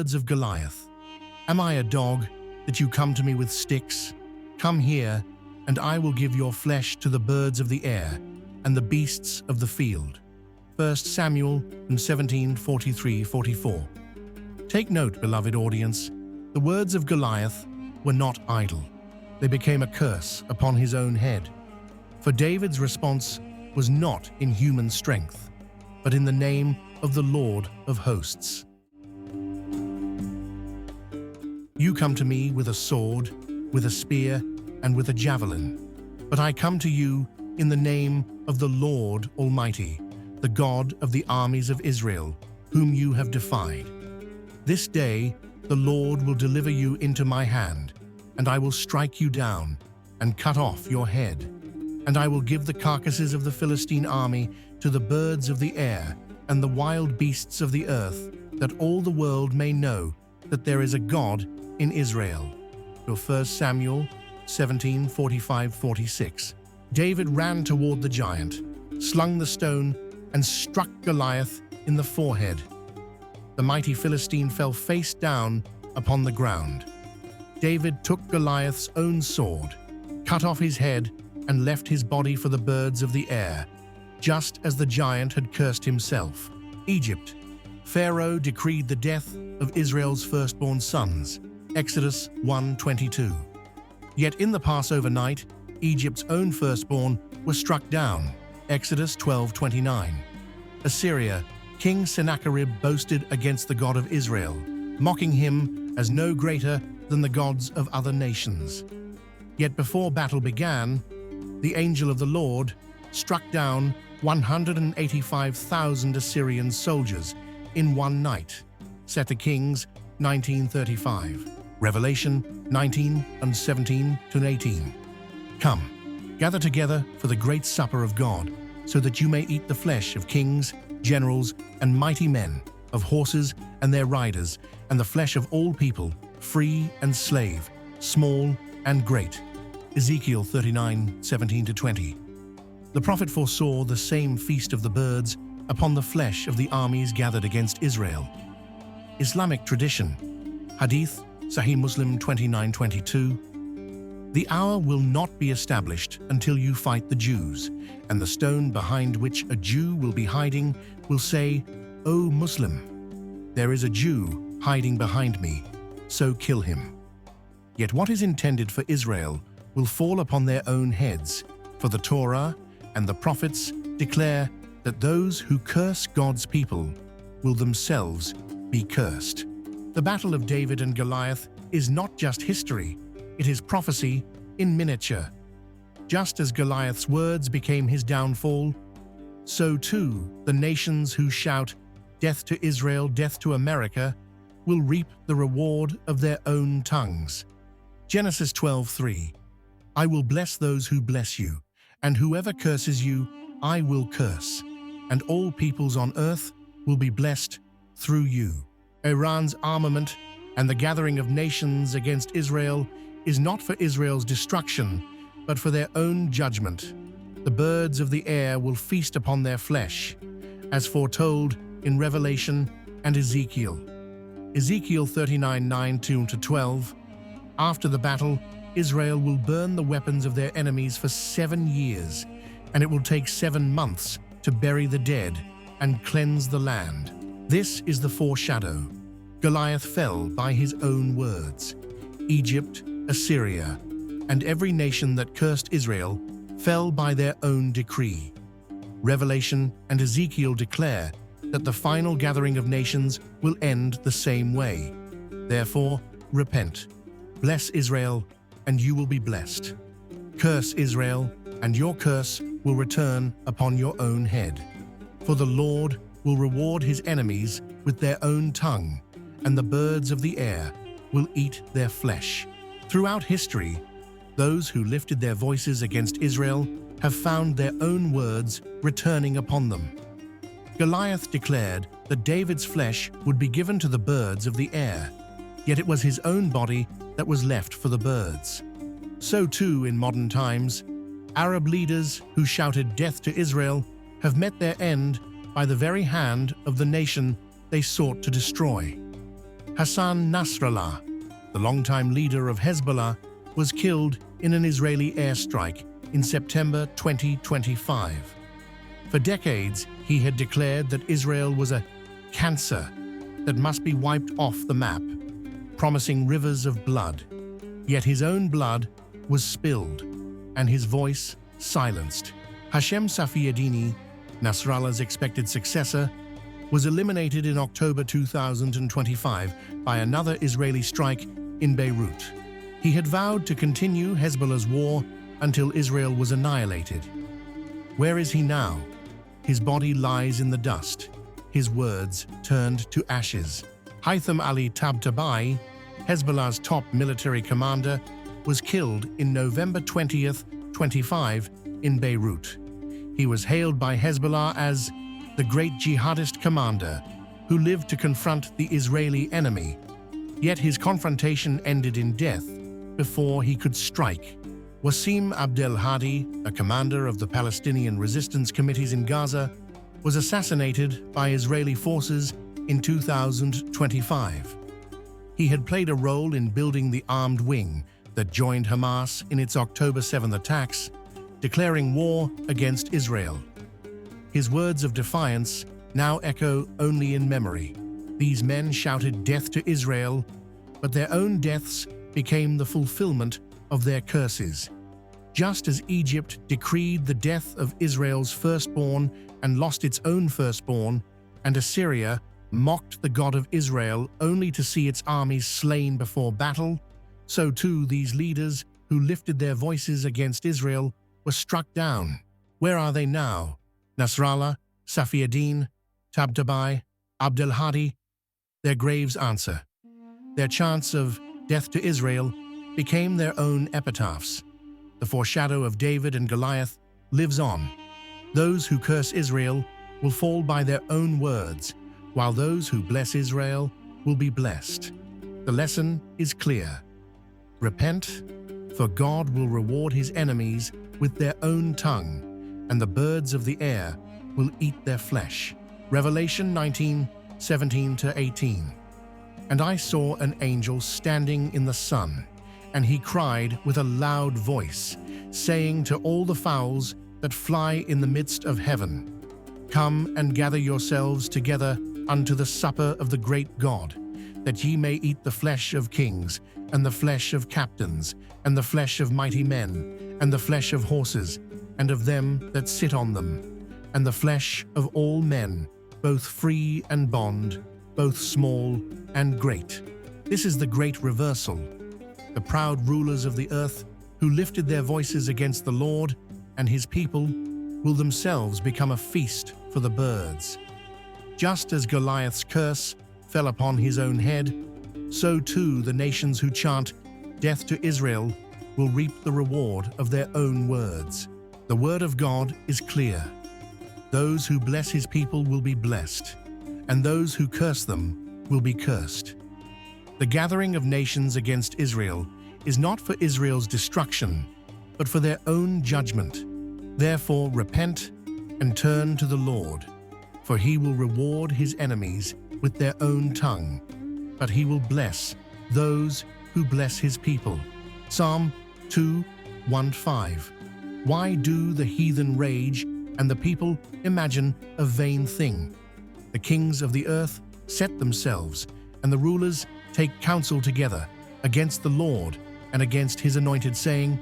words of Goliath. Am I a dog that you come to me with sticks? Come here, and I will give your flesh to the birds of the air and the beasts of the field. 1 Samuel 17:43-44. Take note, beloved audience, the words of Goliath were not idle. They became a curse upon his own head. For David's response was not in human strength, but in the name of the Lord of hosts. You come to me with a sword, with a spear, and with a javelin, but I come to you in the name of the Lord Almighty, the God of the armies of Israel, whom you have defied. This day the Lord will deliver you into my hand, and I will strike you down and cut off your head. And I will give the carcasses of the Philistine army to the birds of the air and the wild beasts of the earth, that all the world may know that there is a God in Israel. 1 Samuel 17:45-46. David ran toward the giant, slung the stone, and struck Goliath in the forehead. The mighty Philistine fell face down upon the ground. David took Goliath's own sword, cut off his head, and left his body for the birds of the air, just as the giant had cursed himself. Egypt. Pharaoh decreed the death of Israel's firstborn sons. Exodus 1:22. Yet in the Passover night, Egypt's own firstborn was struck down. Exodus 12:29. Assyria. King Sennacherib boasted against the God of Israel, mocking him as no greater than the gods of other nations. Yet before battle began, the angel of the Lord struck down 185,000 Assyrian soldiers in one night. 2 Kings 19:35. Revelation 19:17-18. Come, gather together for the great supper of God, so that you may eat the flesh of kings, generals, and mighty men, of horses and their riders, and the flesh of all people, free and slave, small and great. Ezekiel 39:17-20. The prophet foresaw the same feast of the birds upon the flesh of the armies gathered against Israel. Islamic tradition. Hadith, Sahih Muslim 29:22. The hour will not be established until you fight the Jews, and the stone behind which a Jew will be hiding will say, O Muslim, there is a Jew hiding behind me, so kill him. Yet what is intended for Israel will fall upon their own heads, for the Torah and the prophets declare that those who curse God's people will themselves be cursed. The battle of David and Goliath is not just history, it is prophecy in miniature. Just as Goliath's words became his downfall, so too the nations who shout, "Death to Israel, death to America," will reap the reward of their own tongues. Genesis 12:3. I will bless those who bless you, and whoever curses you, I will curse, and all peoples on earth will be blessed through you. Iran's armament and the gathering of nations against Israel is not for Israel's destruction, but for their own judgment. The birds of the air will feast upon their flesh, as foretold in Revelation and Ezekiel. Ezekiel 39:9-12. After the battle, Israel will burn the weapons of their enemies for 7 years, and it will take 7 months to bury the dead and cleanse the land. This is the foreshadow. Goliath fell by his own words. Egypt, Assyria, and every nation that cursed Israel fell by their own decree. Revelation and Ezekiel declare that the final gathering of nations will end the same way. Therefore, repent. Bless Israel, and you will be blessed. Curse Israel, and your curse will return upon your own head. For the Lord will reward his enemies with their own tongue, and the birds of the air will eat their flesh. Throughout history, those who lifted their voices against Israel have found their own words returning upon them. Goliath declared that David's flesh would be given to the birds of the air, yet it was his own body that was left for the birds. So too, in modern times, Arab leaders who shouted death to Israel have met their end by the very hand of the nation they sought to destroy. Hassan Nasrallah, the longtime leader of Hezbollah, was killed in an Israeli airstrike in September 2025. For decades, he had declared that Israel was a cancer that must be wiped off the map, promising rivers of blood. Yet his own blood was spilled, and his voice silenced. Hashem Safiedini, Nasrallah's expected successor, was eliminated in October 2025 by another Israeli strike in Beirut. He had vowed to continue Hezbollah's war until Israel was annihilated. Where is he now? His body lies in the dust, his words turned to ashes. Haitham Ali Tabatabai, Hezbollah's top military commander, was killed in November 20th, 25 in Beirut. He was hailed by Hezbollah as the great jihadist commander who lived to confront the Israeli enemy. Yet his confrontation ended in death before he could strike. Wassim Abdel Hadi, a commander of the Palestinian resistance committees in Gaza, was assassinated by Israeli forces in 2025. He had played a role in building the armed wing that joined Hamas in its October 7th attacks, declaring war against Israel. His words of defiance now echo only in memory. These men shouted death to Israel, but their own deaths became the fulfillment of their curses. Just as Egypt decreed the death of Israel's firstborn and lost its own firstborn, and Assyria mocked the God of Israel only to see its armies slain before battle, so too these leaders who lifted their voices against Israel were struck down. Where are they now? Nasrallah, Safiedin, Tabatabai, Abdel Hadi? Their graves answer. Their chants of death to Israel became their own epitaphs. The foreshadow of David and Goliath lives on. Those who curse Israel will fall by their own words, while those who bless Israel will be blessed. The lesson is clear. Repent, for God will reward his enemies with their own tongue, and the birds of the air will eat their flesh. Revelation 19:17-18. And I saw an angel standing in the sun, and he cried with a loud voice, saying to all the fowls that fly in the midst of heaven, Come and gather yourselves together unto the supper of the great God, that ye may eat the flesh of kings, and the flesh of captains, and the flesh of mighty men, and the flesh of horses, and of them that sit on them, and the flesh of all men, both free and bond, both small and great. This is the great reversal. The proud rulers of the earth who lifted their voices against the Lord and his people will themselves become a feast for the birds. Just as Goliath's curse fell upon his own head, so too the nations who chant death to Israel will reap the reward of their own words. The word of God is clear. Those who bless his people will be blessed, and those who curse them will be cursed. The gathering of nations against Israel is not for Israel's destruction, but for their own judgment. Therefore, repent and turn to the Lord, for he will reward his enemies with their own tongue, but he will bless those who bless his people. Psalm 2:1-5. Why do the heathen rage and the people imagine a vain thing? The kings of the earth set themselves, and the rulers take counsel together against the Lord and against his anointed, saying,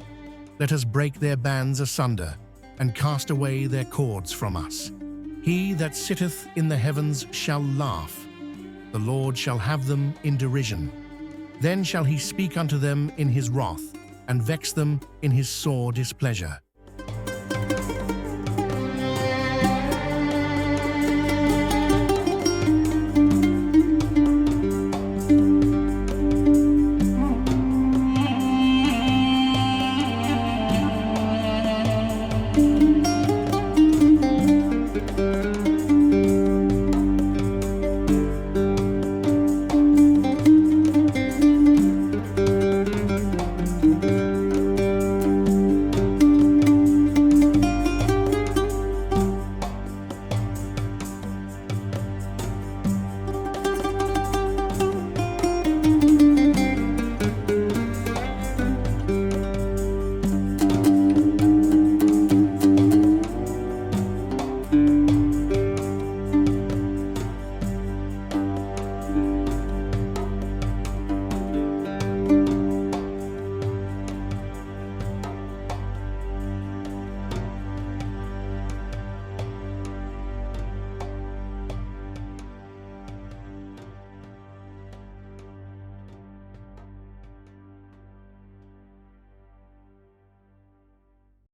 Let us break their bands asunder, and cast away their cords from us. He that sitteth in the heavens shall laugh. The Lord shall have them in derision. Then shall he speak unto them in his wrath, and vex them in his sore displeasure.